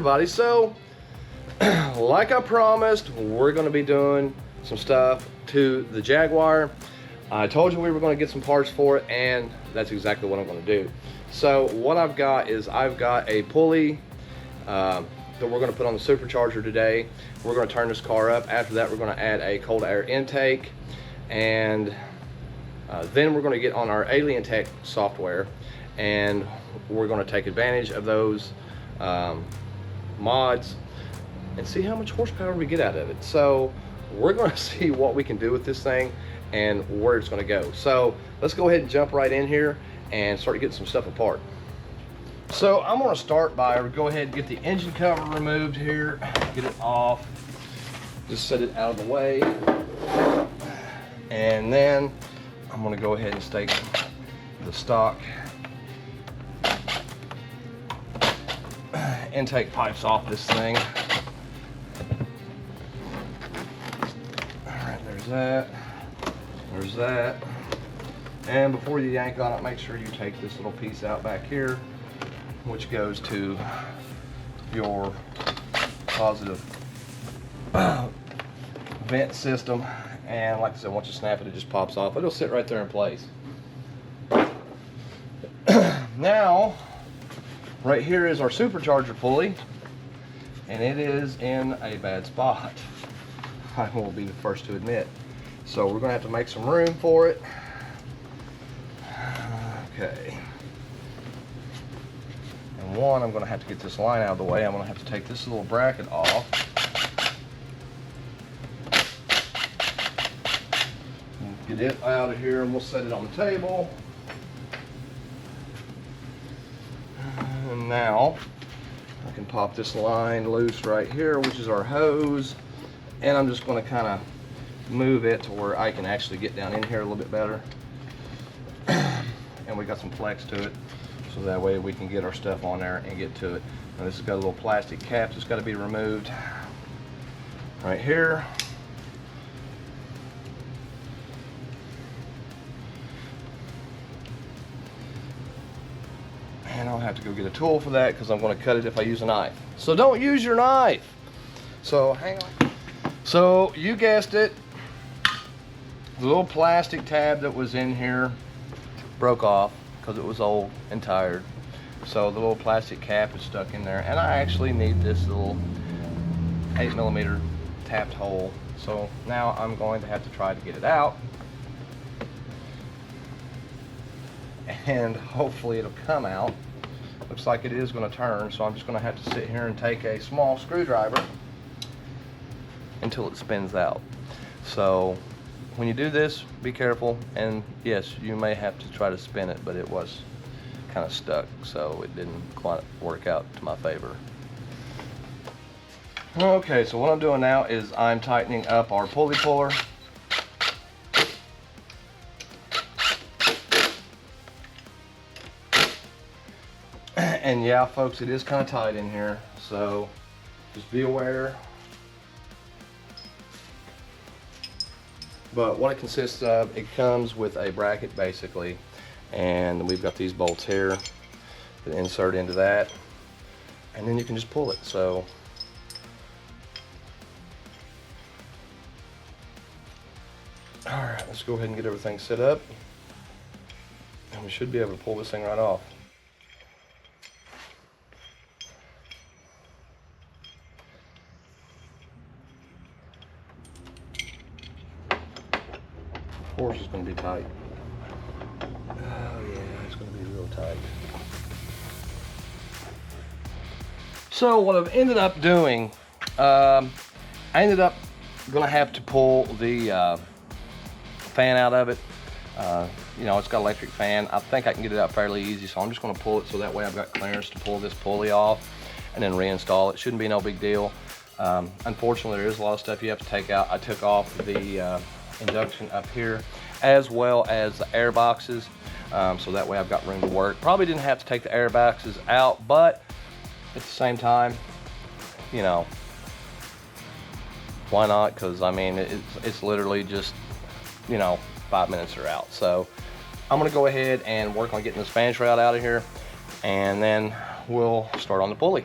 everybody. So like I promised, we're going to be doing some stuff to the Jaguar. I told you we were going to get some parts for it, and that's exactly what I'm going to do. So what I've got is I've got a pulley that we're going to put on the Supercharger today. We're going to turn this car up. After that, we're going to add a cold air intake, and then we're going to get on our Alien Tech software, and we're going to take advantage of those mods and see how much horsepower we get out of it. So we're going to see what we can do with this thing and where it's going to go. So let's go ahead and jump right in here and start getting some stuff apart. So I'm going to start by go ahead and get the engine cover removed here, get it off, just set it out of the way, and then I'm going to go ahead and stake the stock intake pipes off this thing. All right, there's that. And before you yank on it, make sure you take this little piece out back here, which goes to your positive vent system. And like I said, once you snap it, it just pops off. It'll sit right there in place. Now, right here is our Supercharger pulley, and it is in a bad spot. I will be the first to admit. So we're gonna have to make some room for it. Okay. And one, I'm gonna have to get this line out of the way. I'm gonna have to take this little bracket off. Get it out of here, and we'll set it on the table. And now I can pop this line loose right here, which is our hose, and I'm just going to kind of move it to where I can actually get down in here a little bit better. And we got some flex to it, so that way we can get our stuff on there and get to it. Now this has got a little plastic cap that's got to be removed right here. And I'll have to go get a tool for that because I'm going to cut it if I use a knife. So don't use your knife. So hang on. So you guessed it. The little plastic tab that was in here broke off because it was old and tired. So the little plastic cap is stuck in there. And I actually need this little 8mm tapped hole. So now I'm going to have to try to get it out. And hopefully it'll come out. Looks like it is going to turn, so I'm just going to have to sit here and take a small screwdriver until it spins out. So when you do this, be careful, and yes, you may have to try to spin it, but it was kind of stuck, so it didn't quite work out to my favor. Okay, so what I'm doing now is I'm tightening up our pulley puller. And yeah, folks, it is kind of tight in here, so just be aware. But what it consists of, it comes with a bracket basically, and we've got these bolts here that insert into that, and then you can just pull it. So all right, let's go ahead and get everything set up, and we should be able to pull this thing right off. Of course it's going to be tight. Oh yeah, it's going to be real tight. So what I've ended up doing, I ended up going to have to pull the fan out of it. You know, it's got an electric fan. I think I can get it out fairly easy, so I'm just going to pull it so that way I've got clearance to pull this pulley off and then reinstall it. Shouldn't be no big deal. Unfortunately, there is a lot of stuff you have to take out. I took off the induction up here as well as the air boxes, so that way I've got room to work. Probably didn't have to take the air boxes out, but at the same time, you know, why not? Because I mean, it's literally just, you know, 5 minutes are out. So I'm gonna go ahead and work on getting this fan shroud out of here, and then we'll start on the pulley.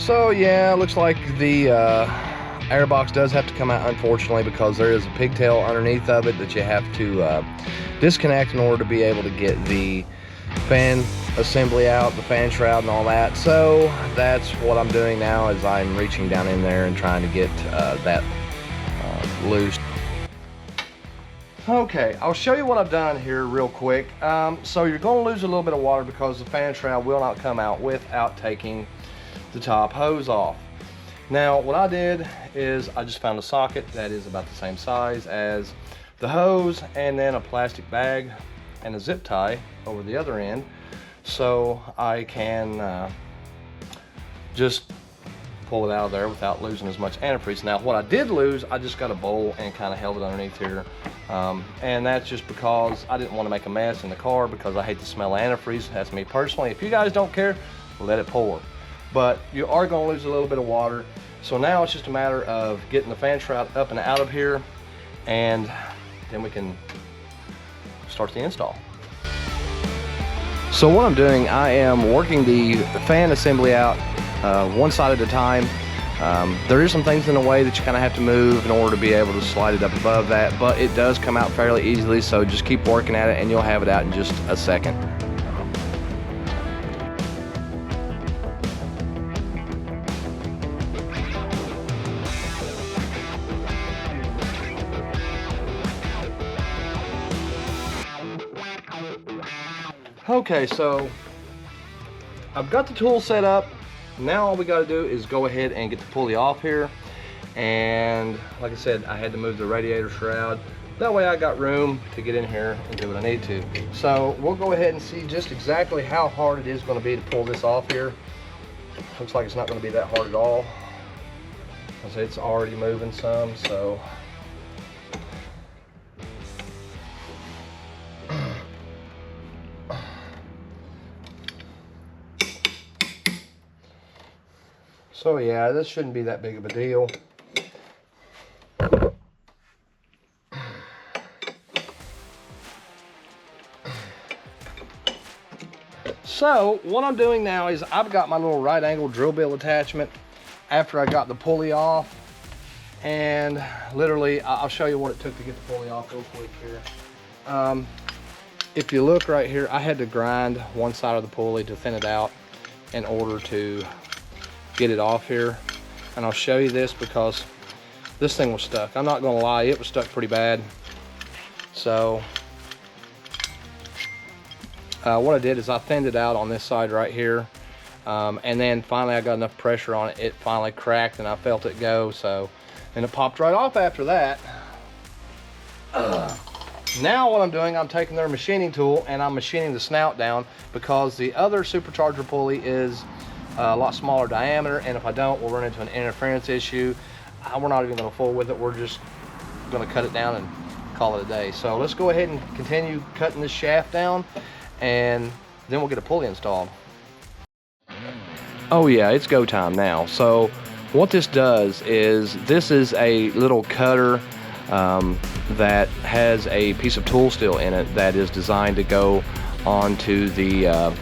So yeah, it looks like the airbox does have to come out, unfortunately, because there is a pigtail underneath of it that you have to disconnect in order to be able to get the fan assembly out, the fan shroud and all that. So that's what I'm doing now, is I'm reaching down in there and trying to get that loose. Okay, I'll show you what I've done here real quick. So you're going to lose a little bit of water because the fan shroud will not come out without taking the top hose off. Now what I did is I just found a socket that is about the same size as the hose, and then a plastic bag and a zip tie over the other end, so I can just pull it out of there without losing as much antifreeze. Now what I did lose, I just got a bowl and kind of held it underneath here, and that's just because I didn't want to make a mess in the car, because I hate the smell of antifreeze. That's me personally. If you guys don't care, let it pour, but you are going to lose a little bit of water. So now it's just a matter of getting the fan shroud up and out of here, and then we can start the install. So what I'm doing, I am working the fan assembly out one side at a time. There is some things in the way that you kind of have to move in order to be able to slide it up above that, but it does come out fairly easily, so just keep working at it and you'll have it out in just a second. Okay, so I've got the tool set up. Now all we got to do is go ahead and get the pulley off here. And like I said, I had to move the radiator shroud. That way I got room to get in here and do what I need to. So we'll go ahead and see just exactly how hard it is going to be to pull this off here. Looks like it's not going to be that hard at all, because it's already moving some. So yeah, this shouldn't be that big of a deal. So what I'm doing now is I've got my little right angle drill bit attachment after I got the pulley off, and literally I'll show you what it took to get the pulley off real quick here. If you look right here, I had to grind one side of the pulley to thin it out in order to get it off here, and I'll show you this because this thing was stuck. I'm not gonna lie, it was stuck pretty bad. So what I did is I thinned it out on this side right here, and then finally I got enough pressure on it, it finally cracked and I felt it go, so and it popped right off after that. Now what I'm doing, I'm taking their machining tool and I'm machining the snout down, because the other supercharger pulley is a lot smaller diameter, and if I don't, we'll run into an interference issue. We're not even going to fool with it. We're just going to cut it down and call it a day. So let's go ahead and continue cutting this shaft down, and then we'll get a pulley installed. Oh yeah, it's go time now. So what this does is, this is a little cutter that has a piece of tool steel in it that is designed to go onto the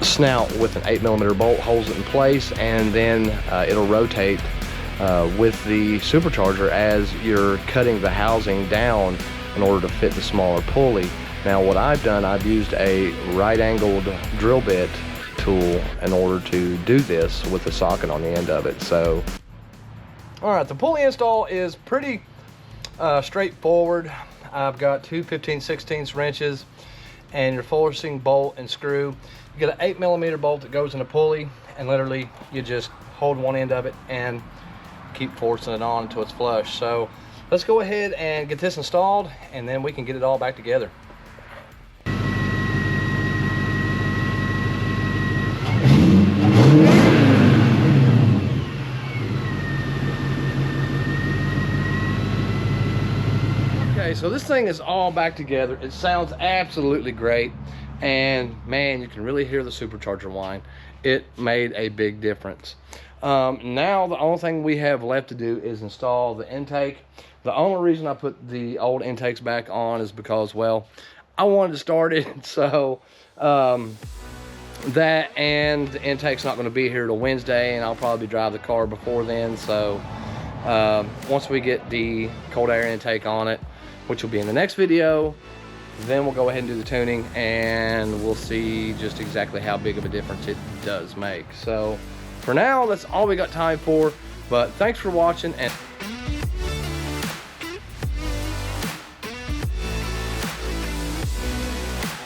snout with an 8mm bolt, holds it in place, and then it'll rotate with the supercharger as you're cutting the housing down in order to fit the smaller pulley. Now what I've done, I've used a right angled drill bit tool in order to do this with a socket on the end of it. So alright, the pulley install is pretty straightforward. I've got two 15/16 wrenches and your forcing bolt and screw. You get an 8mm bolt that goes in the pulley, and literally you just hold one end of it and keep forcing it on until it's flush. So let's go ahead and get this installed, and then we can get it all back together. Okay, so this thing is all back together. It sounds absolutely great. And man, you can really hear the supercharger whine. It made a big difference. Now the only thing we have left to do is install the intake. The only reason I put the old intakes back on is because, well, I wanted to start it. So that, and the intake's not going to be here till Wednesday, and I'll probably drive the car before then. So once we get the cold air intake on it, which will be in the next video, then we'll go ahead and do the tuning, and we'll see just exactly how big of a difference it does make. So for now, that's all we got time for, but thanks for watching, and